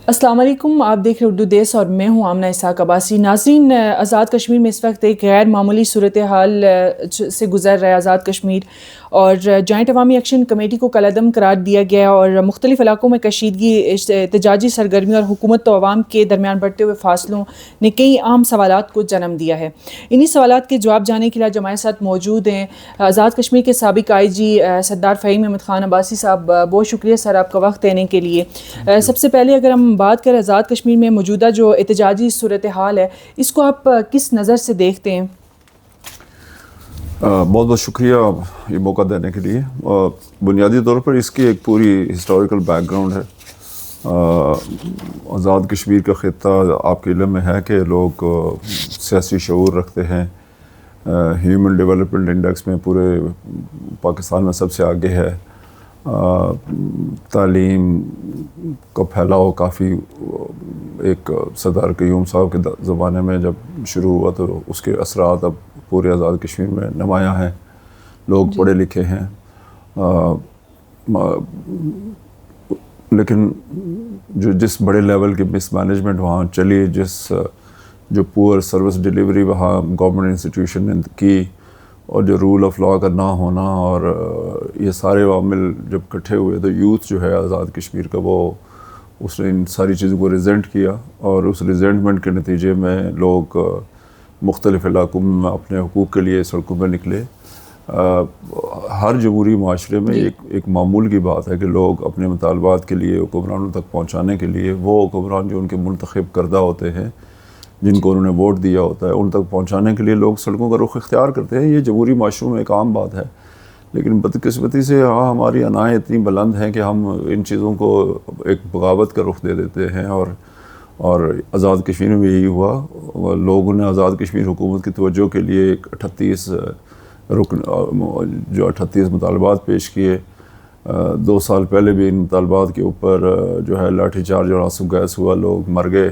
السلام علیکم، آپ دیکھ رہے اردو دیس اور میں ہوں آمنہ اسحاق عباسی۔ ناظرین، آزاد کشمیر میں اس وقت ایک غیر معمولی صورتحال سے گزر رہا ہے آزاد کشمیر، اور جوائنٹ عوامی ایکشن کمیٹی کو کالعدم قرار دیا گیا اور مختلف علاقوں میں کشیدگی، احتجاجی سرگرمی اور حکومت و عوام کے درمیان بڑھتے ہوئے فاصلوں نے کئی اہم سوالات کو جنم دیا ہے۔ انہی سوالات کے جواب جاننے کے لیے آج ہمارے ساتھ موجود ہیں آزاد کشمیر کے سابق آئی جی سردار فہیم احمد خان عباسی صاحب۔ بہت شکریہ سر آپ کا وقت دینے کے لیے۔ سب سے پہلے اگر ہم بات کریں آزاد کشمیر میں موجودہ جو احتجاجی صورتحال ہے، اس کو آپ کس نظر سے دیکھتے ہیں؟ بہت بہت شکریہ یہ موقع دینے کے لیے۔ بنیادی طور پر اس کی ایک پوری ہسٹوریکل بیک گراؤنڈ ہے۔ آزاد کشمیر کا خطہ آپ کے علم میں ہے کہ لوگ سیاسی شعور رکھتے ہیں، ہیومن ڈیولپمنٹ انڈیکس میں پورے پاکستان میں سب سے آگے ہے۔ تعلیم کا پھیلاؤ کافی ایک سردار قیوم صاحب کے زمانے میں جب شروع ہوا تو اس کے اثرات اب پورے آزاد کشمیر میں نمایاں ہیں۔ لوگ پڑھے لکھے ہیں، لیکن جس بڑے لیول کی مس مینجمنٹ وہاں چلی، جو پور سروس ڈیلیوری وہاں گورنمنٹ انسٹیٹیوشن نے کی، اور جو رول آف لاء کا نہ ہونا، اور یہ سارے عوامل جب اکٹھے ہوئے تو یوتھ جو ہے آزاد کشمیر کا وہ اس نے ان ساری چیزوں کو ریزنٹ کیا، اور اس ریزنٹمنٹ کے نتیجے میں لوگ مختلف علاقوں میں اپنے حقوق کے لیے سڑکوں پہ نکلے۔ ہر جمہوری معاشرے میں ایک معمول کی بات ہے کہ لوگ اپنے مطالبات کے لیے حکمرانوں تک پہنچانے کے لیے، وہ حکمران جو ان کے منتخب کردہ ہوتے ہیں، جن کو انہوں نے ووٹ دیا ہوتا ہے، ان تک پہنچانے کے لیے لوگ سڑکوں کا رخ اختیار کرتے ہیں۔ یہ جمہوری معاشروں میں ایک عام بات ہے، لیکن بدقسمتی سے ہماری انائیں اتنی بلند ہیں کہ ہم ان چیزوں کو ایک بغاوت کا رخ دے دیتے ہیں، اور آزاد کشمیر میں بھی یہی ہوا۔ لوگوں نے آزاد کشمیر حکومت کی توجہ کے لیے ایک 38 مطالبات پیش کیے۔ 2 سال پہلے بھی ان مطالبات کے اوپر جو ہے لاٹھی چارج اور آنسو گیس ہوا، لوگ مر گئے۔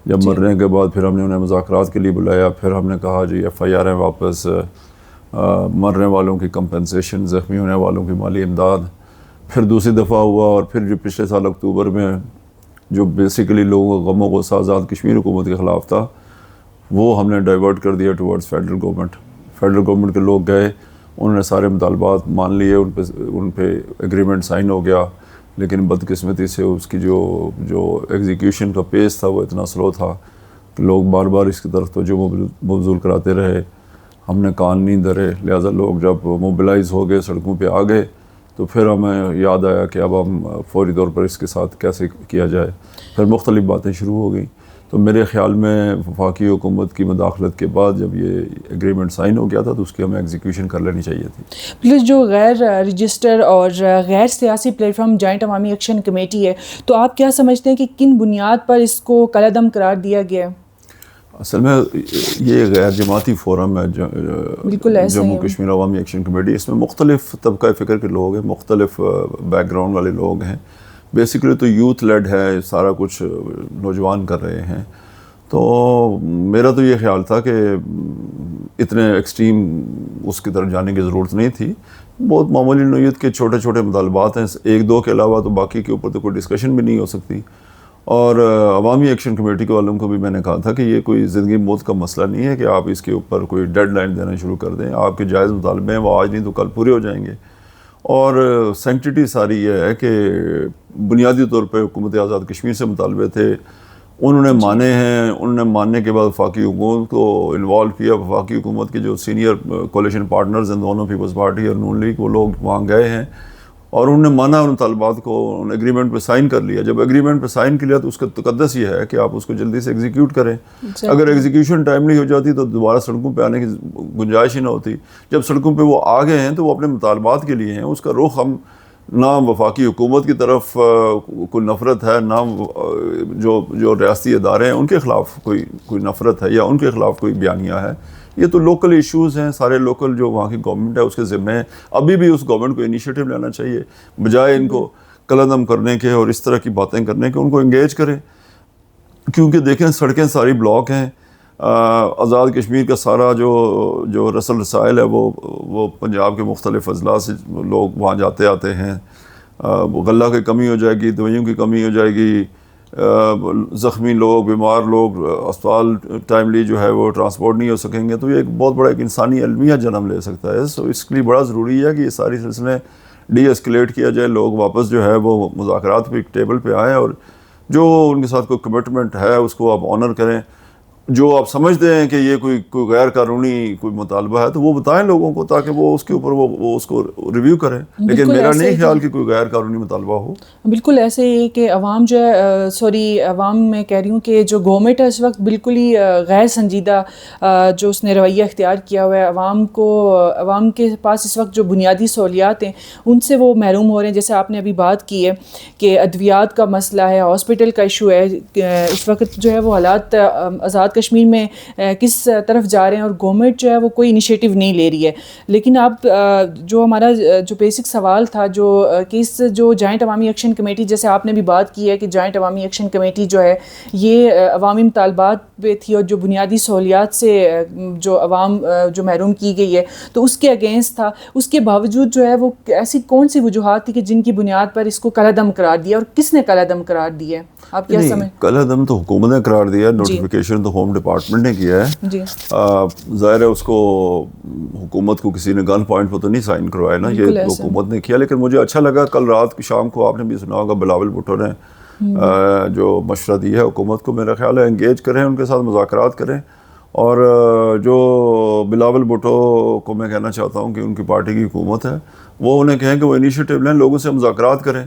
جب مرنے کے بعد پھر ہم نے انہیں مذاکرات کے لیے بلایا، پھر ہم نے کہا جی FIR واپس، مرنے والوں کی کمپنسیشن، زخمی ہونے والوں کی مالی امداد۔ پھر دوسری دفعہ ہوا، اور پھر جو پچھلے سال اکتوبر میں جو بیسیکلی لوگوں کا غم و غصہ آزاد کشمیر حکومت کے خلاف تھا، وہ ہم نے ڈائیورٹ کر دیا towards federal government. Federal government کے لوگ گئے، انہوں نے سارے مطالبات مان لیے، ان پہ ایگریمنٹ سائن ہو گیا، لیکن بدقسمتی سے اس کی جو ایگزیکیوشن کا پیس تھا وہ اتنا سلو تھا کہ لوگ بار بار اس کی طرف توجہ مبذول کراتے رہے، ہم نے کان نہیں دھرے۔ لہٰذا لوگ جب موبلائز ہو گئے، سڑکوں پہ آ گئے، تو پھر ہمیں یاد آیا کہ اب ہم فوری طور پر اس کے ساتھ کیسے کیا جائے۔ پھر مختلف باتیں شروع ہو گئیں۔ تو میرے خیال میں وفاقی حکومت کی مداخلت کے بعد جب یہ ایگریمنٹ سائن ہو گیا تھا تو اس کی ہمیں ایگزیکیوشن کر لینی چاہیے تھی۔ پلس جو غیر رجسٹر اور غیر سیاسی پلیٹ فارم جوائنٹ عوامی ایکشن کمیٹی ہے، تو آپ کیا سمجھتے ہیں کہ کن بنیاد پر اس کو کالعدم قرار دیا گیا ہے؟ اصل میں یہ غیر جماعتی فورم ہے جموں ہے۔ کشمیر عوامی ایکشن کمیٹی۔ اس میں مختلف طبقہ فکر کے لوگ ہیں، مختلف بیک گراؤنڈ والے لوگ ہیں۔ بیسیکلی تو یوتھ لیڈ ہے، سارا کچھ نوجوان کر رہے ہیں۔ تو میرا تو یہ خیال تھا کہ اتنے ایکسٹریم اس کی طرف جانے کی ضرورت نہیں تھی۔ بہت معمولی نوعیت کے چھوٹے چھوٹے مطالبات ہیں، 1-2 کے علاوہ تو باقی کے اوپر تو کوئی ڈسکشن بھی نہیں ہو سکتی۔ اور عوامی ایکشن کمیٹی کے والوں کو بھی میں نے کہا تھا کہ یہ کوئی زندگی موت کا مسئلہ نہیں ہے کہ آپ اس کے اوپر کوئی ڈیڈ لائن دینا شروع کر دیں۔ آپ کے جائز مطالبے ہیں، وہ آج نہیں تو کل پورے ہو جائیں گے۔ اور سینکٹیٹی ساری یہ ہے کہ بنیادی طور پہ حکومت آزاد کشمیر سے مطالبے تھے، انہوں نے مانے ہیں۔ انہوں نے ماننے کے بعد وفاقی حکومت کو انوالو کیا۔ وفاقی حکومت کے جو سینئر کولیشن پارٹنرز ہیں دونوں، پیپلز پارٹی اور نون لیگ، وہ لوگ وہاں گئے ہیں اور انہوں نے مانا ان طالبات کو، انہوں نے ایگریمنٹ پہ سائن کر لیا۔ جب ایگریمنٹ پہ سائن کر لیا تو اس کا تقدس یہ ہے کہ آپ اس کو جلدی سے ایگزیکیوٹ کریں۔ اگر ایگزیکیوشن ٹائملی ہو جاتی تو دوبارہ سڑکوں پہ آنے کی گنجائش ہی نہ ہوتی۔ جب سڑکوں پہ وہ آ گئے ہیں تو وہ اپنے مطالبات کے لیے ہیں، اس کا رخ ہم نہ وفاقی حکومت کی طرف کوئی نفرت ہے، نہ جو ریاستی ادارے ہیں ان کے خلاف کوئی نفرت ہے یا ان کے خلاف کوئی بیانیہ ہے۔ یہ تو لوکل ایشوز ہیں، سارے لوکل جو وہاں کی گورنمنٹ ہے اس کے ذمہ ہیں۔ ابھی بھی اس گورنمنٹ کو انیشیٹو لینا چاہیے، بجائے ان کو کالعدم کرنے کے اور اس طرح کی باتیں کرنے کے، ان کو انگیج کریں۔ کیونکہ دیکھیں سڑکیں ساری بلاک ہیں، آزاد کشمیر کا سارا جو رسل رسائل ہے وہ پنجاب کے مختلف اضلاع سے لوگ وہاں جاتے آتے ہیں۔ غلہ کی کمی ہو جائے گی، دوائیوں کی کمی ہو جائے گی، زخمی لوگ، بیمار لوگ اسپتال ٹائملی جو ہے وہ ٹرانسپورٹ نہیں ہو سکیں گے، تو یہ ایک بہت بڑا ایک انسانی المیہ جنم لے سکتا ہے. سو اس کے لیے بڑا ضروری ہے کہ یہ ساری سلسلے ڈی اسکلیٹ کیا جائے، لوگ واپس جو ہے وہ مذاکرات پہ ٹیبل پہ آئیں، اور جو ان کے ساتھ کوئی کمٹمنٹ ہے اس کو آپ آنر کریں. جو آپ سمجھتے ہیں کہ یہ کوئی غیر قانونی کوئی مطالبہ ہے تو وہ بتائیں لوگوں کو، تاکہ وہ اس کے اوپر وہ اس کو ریویو کریں. لیکن میرا نہیں خیال کہ کوئی غیر قانونی مطالبہ ہو. بالکل ایسے ہی کہ عوام جو ہے عوام میں کہہ رہی ہوں کہ جو گورنمنٹ ہے اس وقت بالکل ہی غیر سنجیدہ جو اس نے رویہ اختیار کیا ہوا ہے. عوام کے پاس اس وقت جو بنیادی سہولیات ہیں ان سے وہ محروم ہو رہے ہیں. جیسے آپ نے ابھی بات کی ہے کہ ادویات کا مسئلہ ہے، ہاسپٹل کا ایشو ہے. اس وقت جو ہے وہ حالات آزاد کشمیر میں کس طرف جا رہے ہیں، اور گورنمنٹ جو ہے وہ کوئی انیشیٹو نہیں لے رہی ہے. لیکن آپ جو ہمارا جو بیسک سوال تھا کہ اس جو جوائنٹ عوامی ایکشن کمیٹی، جیسے آپ نے بھی بات کی ہے کہ جوائنٹ عوامی ایکشن کمیٹی جو ہے یہ عوامی مطالبات پہ تھی، اور جو بنیادی سہولیات سے جو عوام جو محروم کی گئی ہے تو اس کے اگینسٹ تھا. اس کے باوجود جو ہے وہ ایسی کون سی وجوہات تھی کہ جن کی بنیاد پر اس کو کالعدم قرار دیا، اور کس نے کالعدم قرار دیا ہے؟ آپ کیا سمجھ؟ کالعدم تو حکومت نے قرار دیا، نوٹیفیکیشن تو ہوم ڈپارٹمنٹ نے کیا ہے. جی ظاہر ہے اس کو حکومت کو کسی نے گن پوائنٹ پہ تو نہیں سائن کروایا نا، یہ حکومت نے کیا. لیکن مجھے اچھا لگا کل رات کی شام کو، آپ نے بھی سنا ہوگا، بلاول بھٹو نے جو مشورہ دیا ہے حکومت کو، میرا خیال ہے انگیج کریں، ان کے ساتھ مذاکرات کریں. اور جو بلاول بھٹو کو میں کہنا چاہتا ہوں کہ ان کی پارٹی کی حکومت ہے، وہ انہیں کہیں کہ وہ انیشیٹو لیں، لوگوں سے مذاکرات کریں،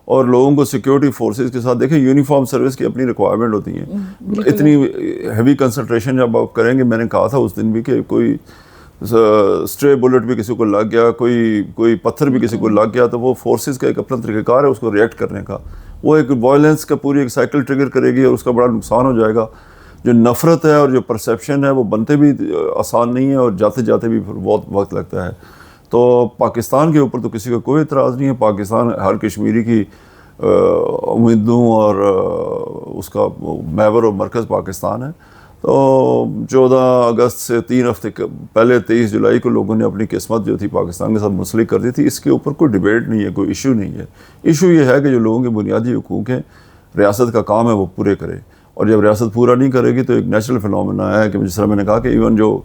اور لوگوں کو سیکیورٹی فورسز کے ساتھ دیکھیں. یونیفارم سروس کی اپنی ریکوائرمنٹ ہوتی ہیں. اتنی ہیوی کنسنٹریشن جب آپ کریں گے، میں نے کہا تھا اس دن بھی کہ کوئی اسٹرے بلٹ بھی کسی کو لگ گیا، کوئی پتھر بھی کسی کو لگ گیا، تو وہ فورسز کا ایک اپنا طریقہ کار ہے اس کو ریئیکٹ کرنے کا. وہ ایک وائلنس کا پوری ایک سائیکل ٹریگر کرے گی، اور اس کا بڑا نقصان ہو جائے گا. جو نفرت ہے اور جو پرسیپشن ہے وہ بنتے بھی آسان نہیں ہے، اور جاتے جاتے بھی پھر بہت وقت لگتا ہے. تو پاکستان کے اوپر تو کسی کا کوئی اعتراض نہیں ہے. پاکستان ہر کشمیری کی امیدوں اور اس کا محور اور مرکز پاکستان ہے. تو 14 اگست سے 3 ہفتے پہلے 23 جولائی کو لوگوں نے اپنی قسمت جو تھی پاکستان کے ساتھ منسلک کر دی تھی. اس کے اوپر کوئی ڈیبیٹ نہیں ہے، کوئی ایشو نہیں ہے. ایشو یہ ہے کہ جو لوگوں کے بنیادی حقوق ہیں، ریاست کا کام ہے وہ پورے کرے. اور جب ریاست پورا نہیں کرے گی تو ایک نیچرل فنومینا ہے کہ جس طرح میں نے کہا کہ ایون جو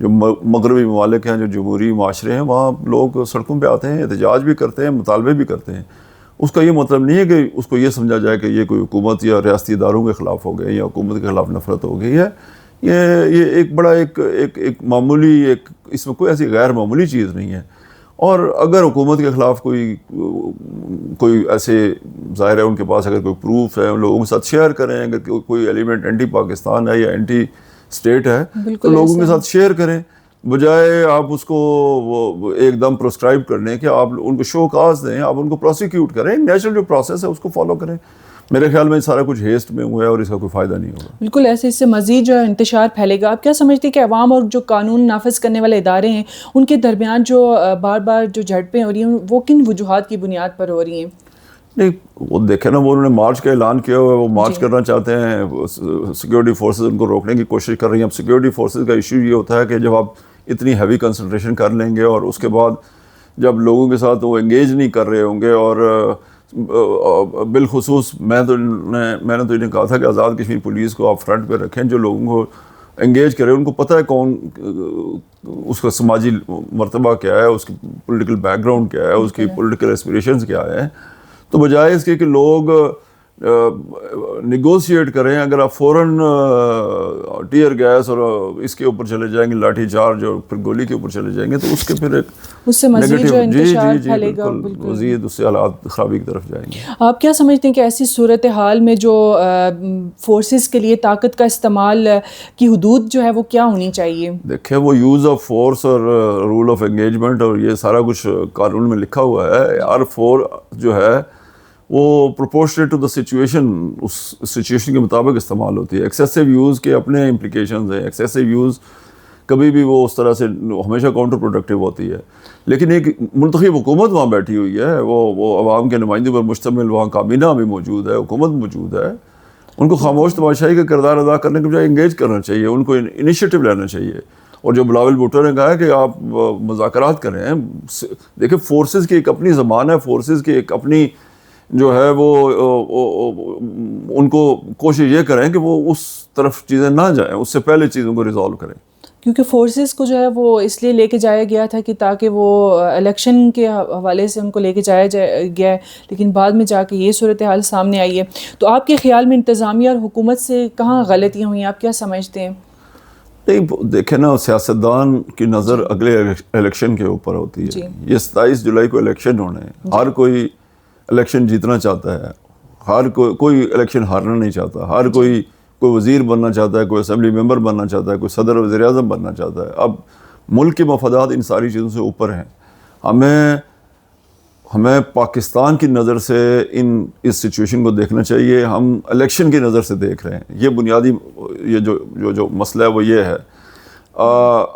مغربی ممالک ہیں، جو جمہوری معاشرے ہیں، وہاں لوگ سڑکوں پہ آتے ہیں، احتجاج بھی کرتے ہیں، مطالبے بھی کرتے ہیں. اس کا یہ مطلب نہیں ہے کہ اس کو یہ سمجھا جائے کہ یہ کوئی حکومت یا ریاستی اداروں کے خلاف ہو گئے یا حکومت کے خلاف نفرت ہو گئی ہے. یہ ایک بڑا ایک معمولی اس میں کوئی ایسی غیر معمولی چیز نہیں ہے. اور اگر حکومت کے خلاف کوئی ایسے ظاہر ہے ان کے پاس اگر کوئی پروف ہے، ان لوگوں کے ساتھ شیئر کریں. اگر کوئی ایلیمنٹ اینٹی پاکستان ہے یا اینٹی اسٹیٹ ہے تو لوگوں کے ساتھ شیئر کریں، بجائے آپ اس کو وہ ایک دم پروسکرائب کرنے کہ آپ ان کو شو کاز دیں، آپ ان کو پروسیکیوٹ کریں. نیچرل جو پروسیس ہے اس کو فالو کریں. میرے خیال میں سارا کچھ ہیسٹ میں ہوا ہے اور اس کا کوئی فائدہ نہیں ہوگا. بالکل ایسے اس سے مزید جو انتشار پھیلے گا. آپ کیا سمجھتے ہیں کہ عوام اور جو قانون نافذ کرنے والے ادارے ہیں ان کے درمیان جو بار بار جو جھڑپیں ہو رہی ہیں وہ کن وجوہات کی بنیاد پر ہو رہی ہیں؟ نہیں وہ دیکھیں نا، وہ انہوں نے مارچ کا اعلان کیا ہوا ہے، وہ مارچ کرنا چاہتے ہیں، سیکیورٹی فورسز ان کو روکنے کی کوشش کر رہی ہیں. اب سیکیورٹی فورسز کا ایشو یہ ہوتا ہے کہ جب آپ اتنی ہیوی کنسنٹریشن کر لیں گے اور اس کے بعد جب لوگوں کے ساتھ وہ انگیج نہیں کر رہے ہوں گے، اور بالخصوص میں نے تو انہیں کہا تھا کہ آزاد کشمیر پولیس کو آپ فرنٹ پہ رکھیں، جو لوگوں کو انگیج کرے. ان کو پتہ ہے کون اس کا سماجی مرتبہ کیا ہے، اس کی پولیٹیکل بیک گراؤنڈ کیا ہے، اس کی پولیٹیکل ایسپریشنز کیا ہیں. تو بجائے اس کے کہ لوگ نیگوشیٹ کریں، اگر آپ فوراً ٹیئر گیس اور اس کے اوپر چلے جائیں گے، لاٹھی چارج اور پھر گولی کے اوپر چلے جائیں گے، تو اس کے پھر ایک اس سے مزید جو انتشار پھیلے گا، مزید اس سے حالات خرابی کی طرف جائیں گے. آپ کیا سمجھتے ہیں کہ ایسی صورتحال میں جو فورسز کے لیے طاقت کا استعمال کی حدود جو ہے وہ کیا ہونی چاہیے؟ دیکھیں وہ یوز آف فورس اور رول آف انگیجمنٹ اور یہ سارا کچھ قانون میں لکھا ہوا ہے. ہر جو ہے وہ پروپورشنیٹ ٹو دا سچویشن، اس سچویشن کے مطابق استعمال ہوتی ہے. ایکسیسو یوز کے اپنے امپلیکیشنز ہیں. ایکسیسو یوز کبھی بھی وہ اس طرح سے ہمیشہ کاؤنٹر پروڈکٹیو ہوتی ہے. لیکن ایک منتخب حکومت وہاں بیٹھی ہوئی ہے، وہ عوام کے نمائندوں پر مشتمل، وہاں کابینہ بھی موجود ہے، حکومت موجود ہے. ان کو خاموش تماشائی کا کردار ادا کرنے کے بجائے انگیج کرنا چاہیے، ان کو انیشیٹو لینا چاہیے. اور جو بلاول بھٹو نے کہا ہے کہ آپ مذاکرات کریں. دیکھیں فورسز کی ایک اپنی زبان ہے، فورسز کی ایک اپنی جو ہے وہ ان کو کوشش یہ کریں کہ وہ اس طرف چیزیں نہ جائیں، اس سے پہلے چیزوں کو ریزالو کریں. کیونکہ فورسز کو جو ہے وہ اس لیے لے کے جایا گیا تھا کہ تاکہ وہ الیکشن کے حوالے سے ان کو لے کے جایا گیا ہے، لیکن بعد میں جا کے یہ صورتحال سامنے آئی ہے. تو آپ کے خیال میں انتظامیہ اور حکومت سے کہاں غلطیاں ہوئی ہیں، آپ کیا سمجھتے ہیں؟ نہیں دیکھیں نا، سیاستدان کی نظر اگلے الیکشن کے اوپر ہوتی ہے. یہ 27 جولائی کو الیکشن ہونے ہیں، ہر کوئی الیکشن جیتنا چاہتا ہے، ہر کوئی الیکشن ہارنا نہیں چاہتا، ہر کوئی وزیر بننا چاہتا ہے، کوئی اسمبلی ممبر بننا چاہتا ہے، کوئی صدر وزیر اعظم بننا چاہتا ہے. اب ملک کے مفادات ان ساری چیزوں سے اوپر ہیں. ہمیں پاکستان کی نظر سے اس سچویشن کو دیکھنا چاہیے. ہم الیکشن کی نظر سے دیکھ رہے ہیں. یہ بنیادی یہ جو مسئلہ ہے وہ یہ ہے.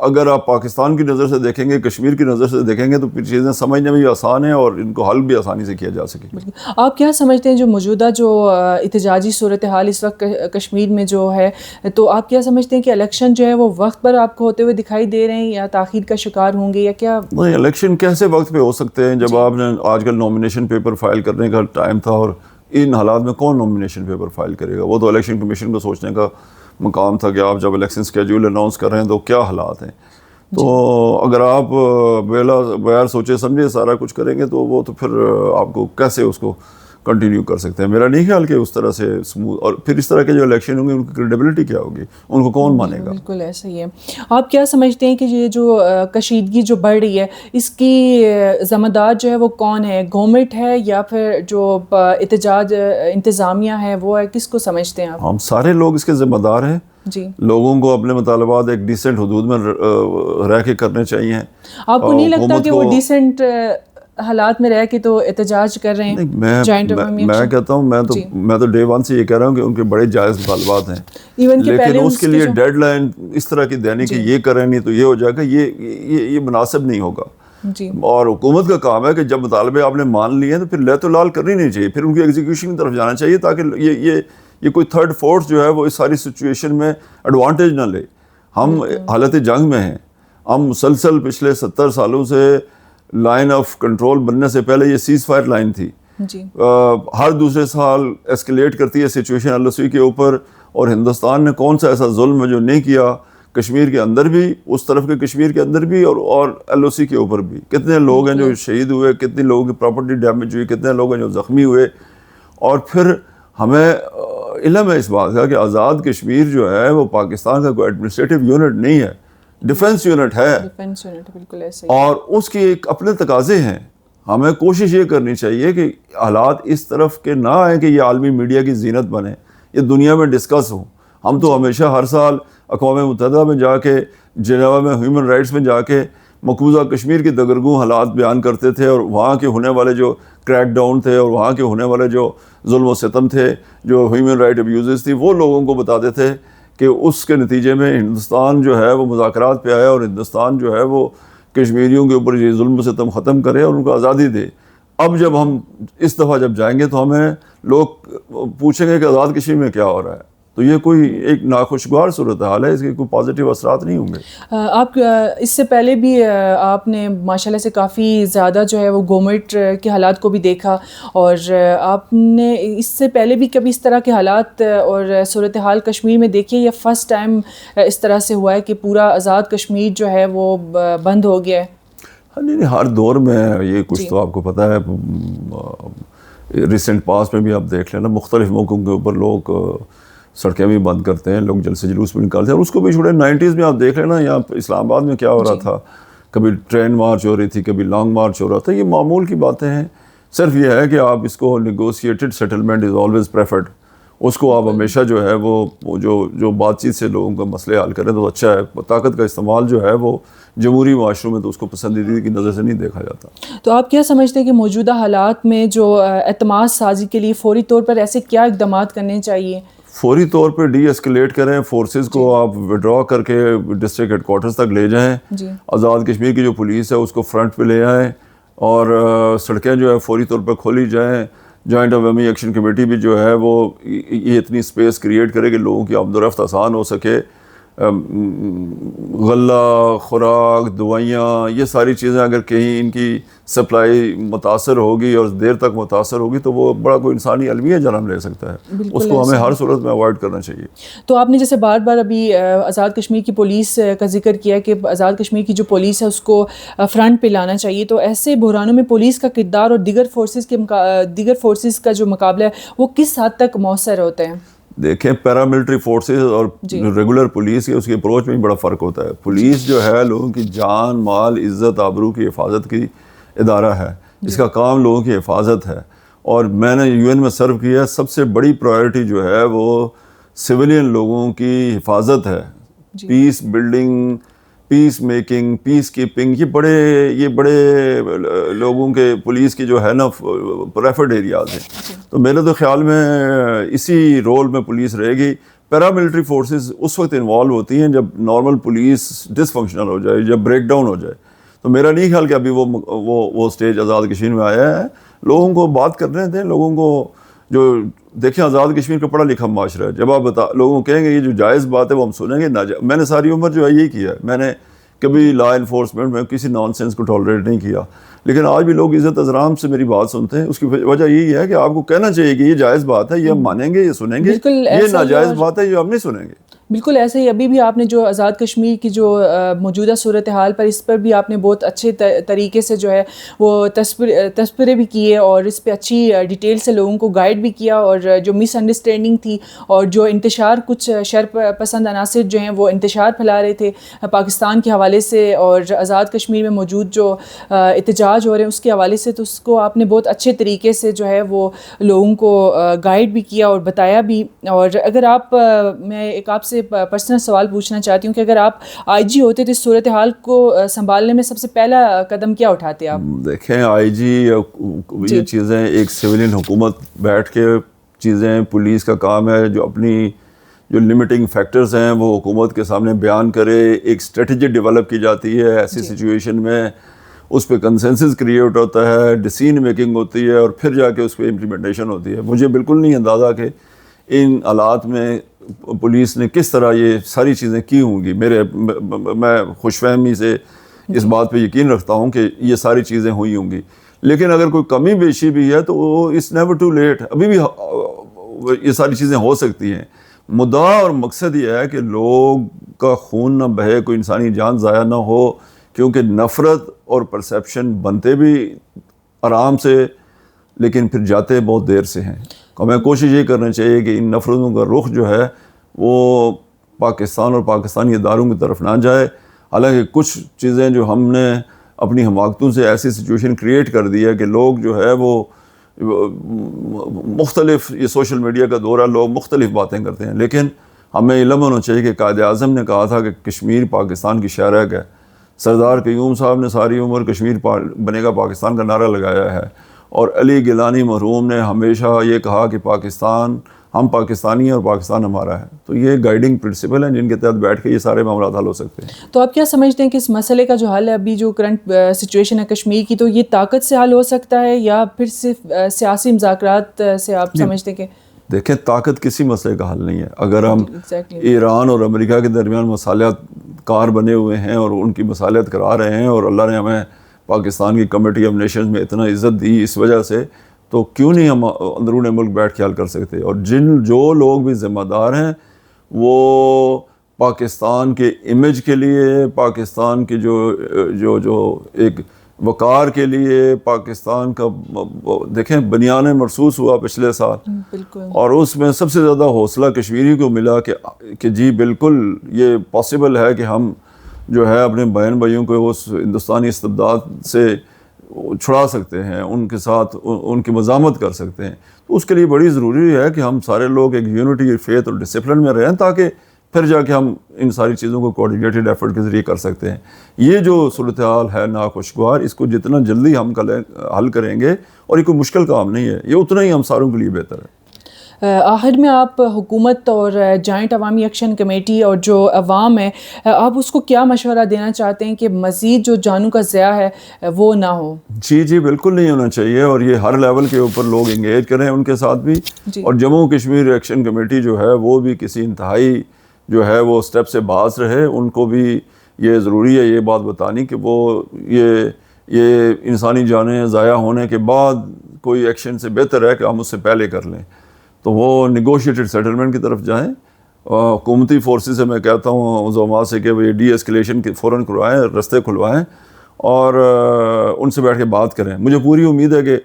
اگر آپ پاکستان کی نظر سے دیکھیں گے، کشمیر کی نظر سے دیکھیں گے، تو پھر چیزیں سمجھنا بھی آسان ہیں اور ان کو حل بھی آسانی سے کیا جا سکے. آپ کیا سمجھتے ہیں جو موجودہ جو احتجاجی صورتحال اس وقت کشمیر میں جو ہے، تو آپ کیا سمجھتے ہیں کہ الیکشن جو ہے وہ وقت پر آپ کو ہوتے ہوئے دکھائی دے رہے ہیں یا تاخیر کا شکار ہوں گے، یا کیا؟ نہیں، الیکشن کیسے وقت پہ ہو سکتے ہیں جب آپ نے آج کل نامینیشن پیپر فائل کرنے کا ٹائم تھا، اور ان حالات میں کون نامینیشن پیپر فائل کرے گا؟ وہ تو الیکشن کمیشن کو سوچنے کا مقام تھا کہ آپ جب الیکشن اسکیجول اناؤنس کر رہے ہیں تو کیا حالات ہیں. تو اگر آپ بغیر سوچے سمجھے سارا کچھ کریں گے تو وہ تو پھر آپ کو کیسے اس کو کنٹینیو کر سکتے ہیں؟ میرا نہیں خیال کہ اس طرح سے سموتھ، اور پھر اس طرح کے جو الیکشن ہوں گے ان کی کریڈیبلٹی کیا ہوگی، ان کو کون مانے گا؟ بالکل ایسا ہی ہے. آپ کیا سمجھتے ہیں کہ یہ جو کشیدگی جو بڑھ رہی ہے، اس کی ذمہ دار جو ہے وہ کون ہے؟ گورنمنٹ ہے یا پھر جو احتجاج انتظامیہ ہے وہ ہے؟ کس کو سمجھتے ہیں آپ؟ ہم سارے لوگ اس کے ذمہ دار ہیں. جی، لوگوں کو اپنے مطالبات ایک ڈیسنٹ حدود میں رہ کے کرنے چاہیے. آپ کو نہیں لگتا کہ وہ ڈیسنٹ حالات میں رہ کے تو احتجاج کر رہے ہیں؟ جوائنٹ عوامی میں کہتا ہوں، میں تو ڈے ون سے یہ کہہ رہا ہوں کہ ان کے بڑے جائز مطالبات ہیں، لیکن اس کے لیے ڈیڈ لائن اس طرح کی دینے کہ یہ کریں نہیں تو یہ ہو جائے گا، یہ مناسب نہیں ہوگا. اور حکومت کا کام ہے کہ جب مطالبے آپ نے مان لیے ہیں تو پھر لہت و لال کرنی نہیں چاہیے، پھر ان کی ایگزیکیوشن کی طرف جانا چاہیے تاکہ یہ کوئی تھرڈ فورس جو ہے وہ اس ساری سچویشن میں ایڈوانٹیج نہ لے. ہم حالت جنگ میں ہیں. ہم مسلسل پچھلے 70 سالوں سے لائن آف کنٹرول بننے سے پہلے یہ سیز فائر لائن تھی. ہر دوسرے سال ایسکیلیٹ کرتی ہے سچویشن ایل او سی کے اوپر، اور ہندوستان نے کون سا ایسا ظلم ہے جو نہیں کیا؟ کشمیر کے اندر بھی، اس طرف کے کشمیر کے اندر بھی، اور ایل او سی کے اوپر بھی. کتنے لوگ ہیں جو شہید ہوئے، کتنے لوگوں کی پراپرٹی ڈیمیج ہوئی، کتنے لوگ ہیں جو زخمی ہوئے. اور پھر ہمیں علم ہے اس بات کا کہ آزاد کشمیر جو ہے وہ پاکستان کا کوئی ایڈمنسٹریٹو یونٹ نہیں ہے، ڈیفنس یونٹ ہے، اور اس کی ایک اپنے تقاضے ہیں. ہمیں کوشش یہ کرنی چاہیے کہ حالات اس طرف کے نہ آئیں کہ یہ عالمی میڈیا کی زینت بنے، یہ دنیا میں ڈسکس ہو. ہم تو ہمیشہ ہر سال اقوام متحدہ میں جا کے، جنیوا میں ہیومن رائٹس میں جا کے مقبوضہ کشمیر کی دگرگوں حالات بیان کرتے تھے، اور وہاں کے ہونے والے جو کریک ڈاؤن تھے، اور وہاں کے ہونے والے جو ظلم و ستم تھے، جو ہیومن رائٹ ابیوزز تھی، وہ لوگوں کو بتاتے تھے کہ اس کے نتیجے میں ہندوستان جو ہے وہ مذاکرات پہ آیا، اور ہندوستان جو ہے وہ کشمیریوں کے اوپر یہ ظلم و ستم ختم کرے اور ان کو آزادی دے. اب جب ہم اس دفعہ جب جائیں گے تو ہمیں لوگ پوچھیں گے کہ آزاد کشمیر میں کیا ہو رہا ہے، تو یہ کوئی ایک ناخوشگوار صورتحال ہے، اس کے کوئی پازیٹیو اثرات نہیں ہوں گے. آپ اس سے پہلے بھی آپ نے ماشاءاللہ سے کافی زیادہ جو ہے وہ گورنمنٹ کے حالات کو بھی دیکھا، اور آپ نے اس سے پہلے بھی کبھی اس طرح کے حالات اور صورتحال کشمیر میں دیکھی، یا فرسٹ ٹائم اس طرح سے ہوا ہے کہ پورا آزاد کشمیر جو ہے وہ بند ہو گیا ہے؟ نہیں، ہر دور میں یہ کچھ تو آپ کو پتہ ہے. ریسنٹ پاس میں بھی آپ دیکھ لینا، مختلف موقعوں کے اوپر لوگ سڑکیں بھی بند کرتے ہیں، لوگ جلسے جلوس بھی نکالتے ہیں. اور اس کو بھی چھوڑے 90s میں آپ دیکھ لینا یہاں اسلام آباد میں کیا ہو رہا تھا. کبھی ٹرین مارچ ہو رہی تھی، کبھی لانگ مارچ ہو رہا تھا. یہ معمول کی باتیں ہیں. صرف یہ ہے کہ آپ اس کو نیگوسیٹڈ سیٹلمنٹ از آلویز پریفرڈ. اس کو آپ ہمیشہ جو ہے وہ جو بات چیت سے لوگوں کا مسئلے حل کریں تو اچھا ہے. طاقت کا استعمال جو ہے وہ جمہوری معاشروں میں تو اس کو پسندیدگی کی نظر سے نہیں دیکھا جاتا. تو آپ کیا سمجھتے ہیں کہ موجودہ حالات میں جو اعتماد سازی کے لیے فوری طور پر ایسے کیا اقدامات کرنے چاہیے؟ فوری طور پہ ڈی ایسکیلیٹ کریں، فورسز کو آپ وڈرا کر کے ڈسٹرکٹ ہیڈ کوارٹرز تک لے جائیں. آزاد کشمیر کی جو پولیس ہے اس کو فرنٹ پہ لے آئیں، اور سڑکیں جو ہے فوری طور پہ کھولی جائیں. جوائنٹ عوامی ایکشن کمیٹی بھی جو ہے وہ یہ اتنی سپیس کریٹ کرے کہ لوگوں کی آمد و رفت آسان ہو سکے. غلہ، خوراک، دوائیاں، یہ ساری چیزیں اگر کہیں ان کی سپلائی متاثر ہوگی اور دیر تک متاثر ہوگی تو وہ بڑا کوئی انسانی المیہ جنم لے سکتا ہے. اس کو ہمیں ہر صورت میں اوائڈ کرنا چاہیے. تو آپ نے جیسے بار بار ابھی آزاد کشمیر کی پولیس کا ذکر کیا کہ آزاد کشمیر کی جو پولیس ہے اس کو فرنٹ پہ لانا چاہیے، تو ایسے بحرانوں میں پولیس کا کردار اور دیگر فورسز کا جو مقابلہ ہے وہ کس حد تک مؤثر ہوتے ہیں؟ دیکھیں، پیراملٹری فورسز اور ریگولر پولیس اس کی اپروچ میں بڑا فرق ہوتا ہے. پولیس جو ہے لوگوں کی جان، مال، عزت، آبرو کی حفاظت کی ادارہ ہے. اس کا کام لوگوں کی حفاظت ہے. اور میں نے UN میں سرو کیا، سب سے بڑی پرائرٹی جو ہے وہ سویلین لوگوں کی حفاظت ہے. پیس بلڈنگ، پیس میکنگ، پیس کیپنگ، یہ بڑے لوگوں کے پولیس کی جو ہے نا پریفرڈ ایریاز ہیں. تو میرے تو خیال میں اسی رول میں پولیس رہے گی. پیراملٹری فورسز اس وقت انوالو ہوتی ہیں جب نارمل پولیس ڈس فنکشنل ہو جائے، جب بریک ڈاؤن ہو جائے. تو میرا نہیں خیال کہ ابھی وہ سٹیج آزاد کشمیر میں آیا ہے. لوگوں کو بات کرنے تھے، لوگوں کو جو دیکھیں آزاد کشمیر کا پڑھا لکھا معاشرہ ہے. جب آپ لوگوں کو کہیں گے یہ جو جائز بات ہے وہ ہم سنیں گے. میں نے ساری عمر جو ہے یہی کیا ہے. میں نے کبھی لا انفورسمنٹ میں کسی نان سینس کو ٹالریٹ نہیں کیا. لیکن آج بھی لوگ عزت احترام سے میری بات سنتے ہیں. اس کی وجہ یہی ہے کہ آپ کو کہنا چاہیے کہ یہ جائز بات ہے، یہ ہم مانیں گے، یہ سنیں گے. یہ ناجائز بات ہے، یہ ہم نہیں سنیں گے. بالکل ایسے ہی ابھی بھی آپ نے جو آزاد کشمیر کی جو موجودہ صورتحال پر، اس پر بھی آپ نے بہت اچھے طریقے سے جو ہے وہ تذکرے بھی کیے اور اس پہ اچھی ڈیٹیل سے لوگوں کو گائیڈ بھی کیا. اور جو مس انڈرسٹینڈنگ تھی اور جو انتشار، کچھ شر پسند عناصر جو ہیں وہ انتشار پھیلا رہے تھے پاکستان کے حوالے سے اور آزاد کشمیر میں موجود جو احتجاج ہو رہے ہیں اس کے حوالے سے، تو اس کو آپ نے بہت اچھے طریقے سے جو ہے وہ لوگوں کو گائیڈ بھی کیا اور بتایا بھی. اور اگر میں ایک آپ سے پرسنل سوال پوچھنا چاہتی ہوں کہ اگر آپ IG ہوتے تو اس صورتحال کو سنبھالنے میں سب سے پہلا قدم کیا اٹھاتے آپ؟ دیکھیں IG یہ چیزیں ایک سویلین حکومت بیٹھ کے چیزیں، پولیس کا کام ہے جو اپنی جو لمیٹنگ فیکٹرز ہیں وہ حکومت کے سامنے بیان کرے. ایک اسٹریٹجی ڈیولپ کی جاتی ہے ایسی سچویشن میں، اس پہ کنسنسس کریٹ ہوتا ہے، ڈیسیژن میکنگ ہوتی ہے اور پھر جا کے اس پہ امپلیمنٹیشن ہوتی ہے. مجھے بالکل نہیں اندازہ کہ ان حالات میں پولیس نے کس طرح یہ ساری چیزیں کی ہوں گی. میں خوش فہمی سے اس بات پہ یقین رکھتا ہوں کہ یہ ساری چیزیں ہوئی ہوں گی. لیکن اگر کوئی کمی بیشی بھی ہے تو وہ اٹس نیور ٹو لیٹ. ابھی بھی یہ ساری چیزیں ہو سکتی ہیں. مدعا اور مقصد یہ ہے کہ لوگ کا خون نہ بہے، کوئی انسانی جان ضائع نہ ہو، کیونکہ نفرت اور پرسیپشن بنتے بھی آرام سے لیکن پھر جاتے بہت دیر سے ہیں. ہمیں کوشش یہ کرنا چاہیے کہ ان نفرتوں کا رخ جو ہے وہ پاکستان اور پاکستانی اداروں کی طرف نہ جائے. حالانکہ کچھ چیزیں جو ہم نے اپنی حماقتوں سے ایسی سچویشن کریٹ کر دی ہے کہ لوگ جو ہے وہ مختلف، یہ سوشل میڈیا کا دور ہے، لوگ مختلف باتیں کرتے ہیں. لیکن ہمیں علم ہونا چاہیے کہ قائد اعظم نے کہا تھا کہ کشمیر پاکستان کی شہرک ہے. سردار قیوم صاحب نے ساری عمر کشمیر بنے گا پاکستان کا نعرہ لگایا ہے. اور علی گیلانی مرحوم نے ہمیشہ یہ کہا کہ پاکستان، ہم پاکستانی ہیں اور پاکستان ہمارا ہے. تو یہ گائیڈنگ پرنسپل ہیں جن کے تحت بیٹھ کے یہ سارے معاملات حل ہو سکتے ہیں. تو آپ کیا سمجھتے ہیں کہ اس مسئلے کا جو حل ہے ابھی جو کرنٹ سچویشن ہے کشمیر کی، تو یہ طاقت سے حل ہو سکتا ہے یا پھر صرف سیاسی مذاکرات سے آپ سمجھتے ہیں کہ؟ دیکھیں، طاقت کسی مسئلے کا حل نہیں ہے. اگر ہم ایران اور امریکہ کے درمیان مصالحت کار بنے ہوئے ہیں اور ان کی مصالحت کرا رہے ہیں اور اللہ نے ہمیں پاکستان کی کمیٹی آف نیشنز میں اتنا عزت دی اس وجہ سے، تو کیوں نہیں ہم اندرون ملک بیٹھ کے حل کر سکتے؟ اور جو لوگ بھی ذمہ دار ہیں وہ پاکستان کے امیج کے لیے، پاکستان کی جو ایک وقار کے لیے، پاکستان کا دیکھیں بنیان مرصوص ہوا پچھلے سال، اور اس میں سب سے زیادہ حوصلہ کشمیری کو ملا کہ جی بالکل یہ پاسبل ہے کہ ہم جو ہے اپنے بہن بھائیوں کو اس ہندوستانی استبداد سے چھڑا سکتے ہیں، ان کے ساتھ ان کی مزاحمت کر سکتے ہیں. تو اس کے لیے بڑی ضروری ہے کہ ہم سارے لوگ ایک یونٹی، فیتھ اور ڈسپلن میں رہیں تاکہ پھر جا کے ہم ان ساری چیزوں کو کوآرڈینیٹڈ ایفرٹ کے ذریعے کر سکتے ہیں. یہ جو صورتحال ہے ناخوشگوار، اس کو جتنا جلدی ہم حل کریں گے، اور یہ کوئی مشکل کام نہیں ہے، یہ اتنا ہی ہم ساروں کے لیے بہتر ہے. آخر میں آپ حکومت اور جوائنٹ عوامی ایکشن کمیٹی اور جو عوام ہے، آپ اس کو کیا مشورہ دینا چاہتے ہیں کہ مزید جو جانوں کا ضیاع ہے وہ نہ ہو؟ جی بالکل نہیں ہونا چاہیے، اور یہ ہر لیول کے اوپر لوگ انگیج کریں ان کے ساتھ بھی. اور جموں کشمیر ایکشن کمیٹی جو ہے وہ بھی کسی انتہائی جو ہے وہ اسٹیپ سے باز رہے. ان کو بھی یہ ضروری ہے یہ بات بتانی کہ وہ یہ انسانی جانیں ضائع ہونے کے بعد کوئی ایکشن سے بہتر ہے کہ ہم اس سے پہلے کر لیں. تو وہ نیگوشیٹڈ سیٹلمنٹ کی طرف جائیں. حکومتی فورسز سے میں کہتا ہوں زعماء سے کہ وہ ڈی ایسکلیشن کے فوراً کھلوائیں, رستے کھلوائیں اور ان سے بیٹھ کے بات کریں. مجھے پوری امید ہے کہ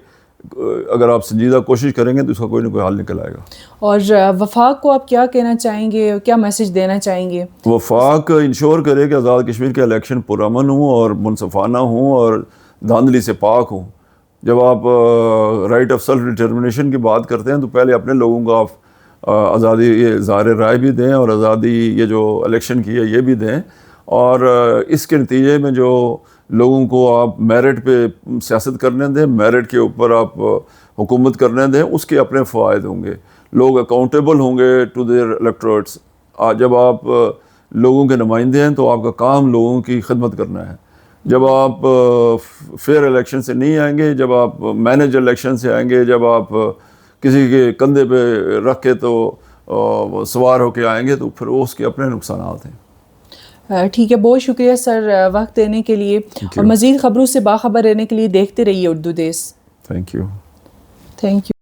اگر آپ سنجیدہ کوشش کریں گے تو اس کا کوئی نہ کوئی حل نکل آئے گا. اور وفاق کو آپ کیا کہنا چاہیں گے, کیا میسج دینا چاہیں گے؟ وفاق انشور کرے کہ آزاد کشمیر کے الیکشن پرامن ہوں اور منصفانہ ہوں اور دھاندلی سے پاک ہوں. جب آپ رائٹ آف سیلف ڈٹرمنیشن کی بات کرتے ہیں تو پہلے اپنے لوگوں کو آپ آزادی یہ اظہار رائے بھی دیں اور آزادی یہ جو الیکشن کی ہے یہ بھی دیں, اور اس کے نتیجے میں جو لوگوں کو آپ میرٹ پہ سیاست کرنے دیں, میرٹ کے اوپر آپ حکومت کرنے دیں, اس کے اپنے فوائد ہوں گے. لوگ اکاؤنٹیبل ہوں گے ٹو دیئر الیکٹوریٹس. جب آپ لوگوں کے نمائندے ہیں تو آپ کا کام لوگوں کی خدمت کرنا ہے. جب آپ فیئر الیکشن سے نہیں آئیں گے, جب آپ مینیج الیکشن سے آئیں گے, جب آپ کسی کے کندھے پہ رکھ کے تو سوار ہو کے آئیں گے تو پھر اس کے اپنے نقصانات ہیں. ٹھیک ہے, بہت شکریہ سر وقت دینے کے لیے, اور مزید خبروں سے باخبر رہنے کے لیے دیکھتے رہیے اردو دیس. Thank you. Thank you.